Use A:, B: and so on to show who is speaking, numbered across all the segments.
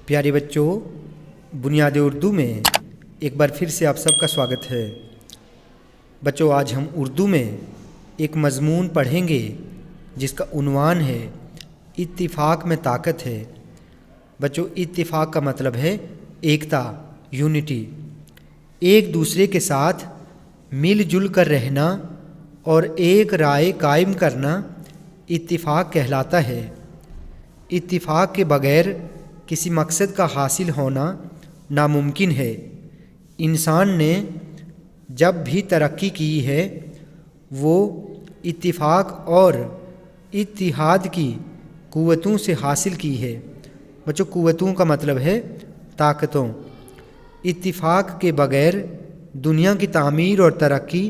A: प्यारे बच्चों, बुनियाद उर्दू में एक बार फिर से आप सबका स्वागत है। बच्चों, आज हम उर्दू में एक मज़मून पढ़ेंगे जिसका उन्वान है इत्तिफ़ाक़ में ताकत है। बच्चों, इत्तिफ़ाक़ का मतलब है एकता, यूनिटी, एक दूसरे के साथ मिलजुल कर रहना और एक राय कायम करना इत्तिफ़ाक़ कहलाता है। इत्तिफ़ाक़ के बग़ैर किसी मकसद का हासिल होना नामुमकिन है। इंसान ने जब भी तरक्की की है वो इत्तिफ़ाक़ और इत्तिहाद की क़ुव्वतों से हासिल की है। बच्चों, क़ुव्वतों का मतलब है ताकतों। इत्तिफ़ाक़ के बग़ैर दुनिया की तामीर और तरक्की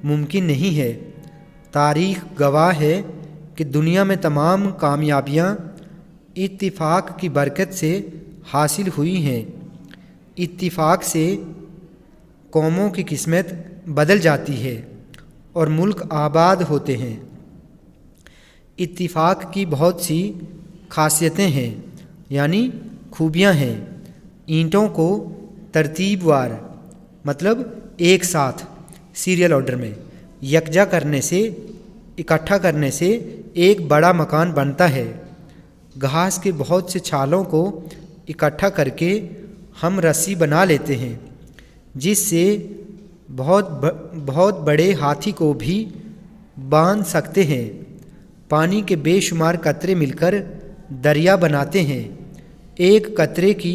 A: मुमकिन नहीं है। तारीख़ गवाह है कि दुनिया में तमाम कामयाबियाँ इत्तिफ़ाक़ की बरकत से हासिल हुई हैं। इत्तिफ़ाक़ से कौमों की किस्मत बदल जाती है और मुल्क आबाद होते हैं। इत्तिफ़ाक़ की बहुत सी खासियतें हैं, यानी खूबियाँ हैं। ईंटों को तरतीबवार मतलब एक साथ सीरियल ऑर्डर में यकजा करने से, इकट्ठा करने से एक बड़ा मकान बनता है। घास के बहुत से छालों को इकट्ठा करके हम रस्सी बना लेते हैं, जिससे बहुत बड़े हाथी को भी बांध सकते हैं। पानी के बेशुमार कतरे मिलकर दरिया बनाते हैं। एक कतरे की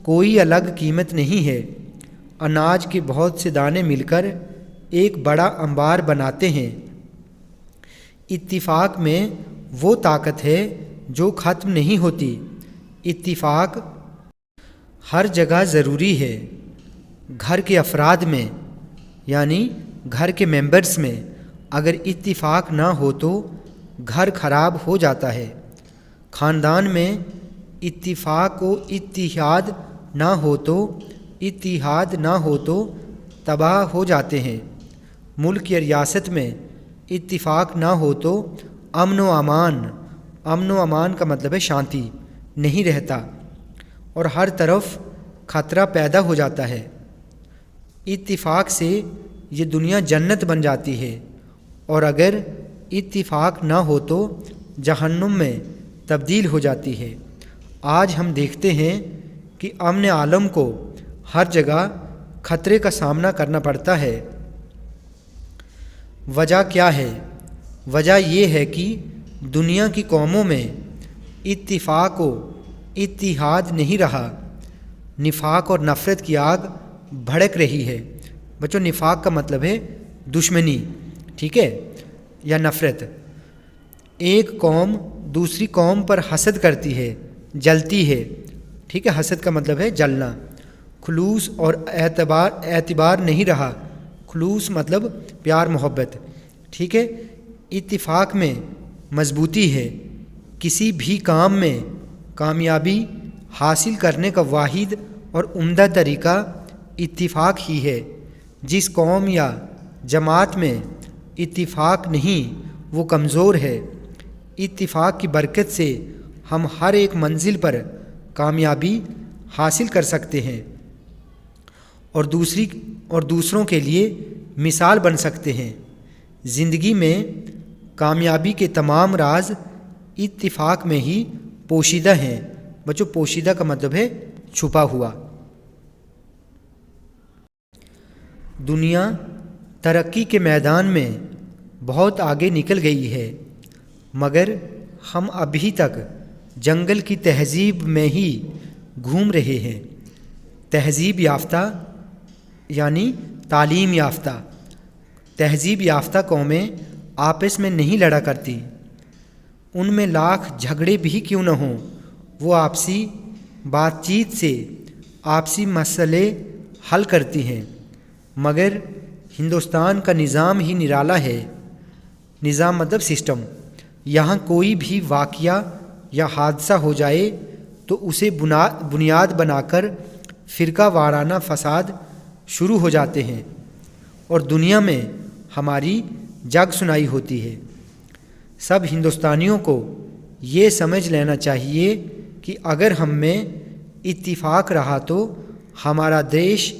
A: कोई अलग कीमत नहीं है। अनाज के बहुत से दाने मिलकर एक बड़ा अंबार बनाते हैं। इत्तिफ़ाक़ में वो ताकत है जो ख़त्म नहीं होती। इत्तिफ़ाक़ हर जगह ज़रूरी है। घर के अफराद में, यानी घर के मेंबर्स में अगर इत्तिफ़ाक़ ना हो तो घर ख़राब हो जाता है। ख़ानदान में इत्तिफ़ाक़ व इत्तिहाद ना हो तो तबाह हो जाते हैं। मुल्क या रियासत में इत्तिफ़ाक़ ना हो तो अमन व अमान का मतलब है शांति, नहीं रहता और हर तरफ ख़तरा पैदा हो जाता है। इत्तिफ़ाक़ से ये दुनिया जन्नत बन जाती है और अगर इत्तिफ़ाक़ ना हो तो जहन्नुम में तब्दील हो जाती है। आज हम देखते हैं कि अमन आलम को हर जगह ख़तरे का सामना करना पड़ता है। वजह क्या है? वजह ये है कि दुनिया की कौमों में इत्तिफ़ाक़ व इत्तिहाद नहीं रहा। निफ़ाक़ और नफ़रत की आग भड़क रही है। बच्चों, निफ़ाक़ का मतलब है दुश्मनी, ठीक है, या नफ़रत। एक कौम दूसरी कौम पर हसद करती है, जलती है, ठीक है। हसद का मतलब है जलना। खुलूस और एतबार नहीं रहा। खुलूस मतलब प्यार मोहब्बत, ठीक है। इत्तिफ़ाक़ में मजबूती है। किसी भी काम में कामयाबी हासिल करने का वाहिद और उम्दा तरीका इत्तिफ़ाक़ ही है। जिस कौम या जमात में इत्तिफ़ाक़ नहीं वो कमज़ोर है। इत्तिफ़ाक़ की बरकत से हम हर एक मंजिल पर कामयाबी हासिल कर सकते हैं और दूसरों के लिए मिसाल बन सकते हैं। ज़िंदगी में कामयाबी के तमाम राज इत्तिफ़ाक़ में ही पोशीदा हैं। बच्चों, पोशीदा का मतलब है छुपा हुआ। दुनिया तरक्की के मैदान में बहुत आगे निकल गई है, मगर हम अभी तक जंगल की तहज़ीब में ही घूम रहे हैं। तहज़ीब याफ्ता यानी तालीम याफ्ता, तहज़ीब याफ्ता कौमें आपस में नहीं लड़ा करती। उनमें लाख झगड़े भी क्यों न हों, वो आपसी बातचीत से आपसी मसले हल करती हैं। मगर हिंदुस्तान का निज़ाम ही निराला है। निज़ाम मतलब सिस्टम। यहाँ कोई भी वाक़या या हादसा हो जाए तो उसे बुनियाद बनाकर फ़िरका वाराना फ़साद शुरू हो जाते हैं और दुनिया में हमारी जग सुनाई होती है। सब हिंदुस्तानियों को ये समझ लेना चाहिए कि अगर हम में इत्तिफाक रहा तो हमारा देश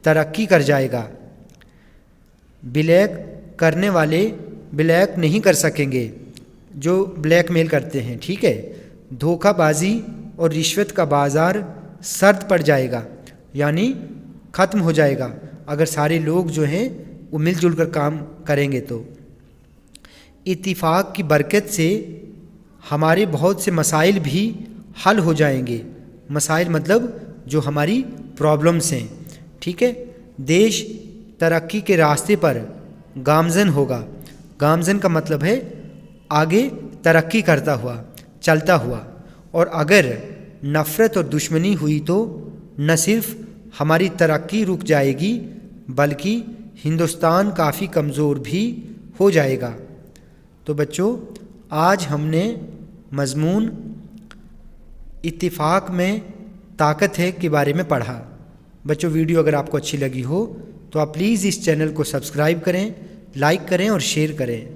A: तरक्की कर जाएगा। ब्लैक करने वाले ब्लैक नहीं कर सकेंगे, जो ब्लैक मेल करते हैं, ठीक है। धोखाबाजी और रिश्वत का बाज़ार सर्द पड़ जाएगा, यानी ख़त्म हो जाएगा अगर सारे लोग जो हैं वो मिलजुल कर काम करेंगे तो। इत्तिफाक की बरकत से हमारे बहुत से मसाइल भी हल हो जाएंगे। मसाइल मतलब जो हमारी प्रॉब्लम्स हैं, ठीक है। देश तरक्की के रास्ते पर गामज़न होगा। गामज़न का मतलब है आगे तरक्की करता हुआ, चलता हुआ। और अगर नफ़रत और दुश्मनी हुई तो न सिर्फ हमारी तरक्की रुक जाएगी बल्कि हिंदुस्तान काफ़ी कमज़ोर भी हो जाएगा। तो बच्चों, आज हमने मज़मून इत्तिफाक में ताकत है के बारे में पढ़ा। बच्चों, वीडियो अगर आपको अच्छी लगी हो तो आप प्लीज़ इस चैनल को सब्सक्राइब करें, लाइक करें और शेयर करें।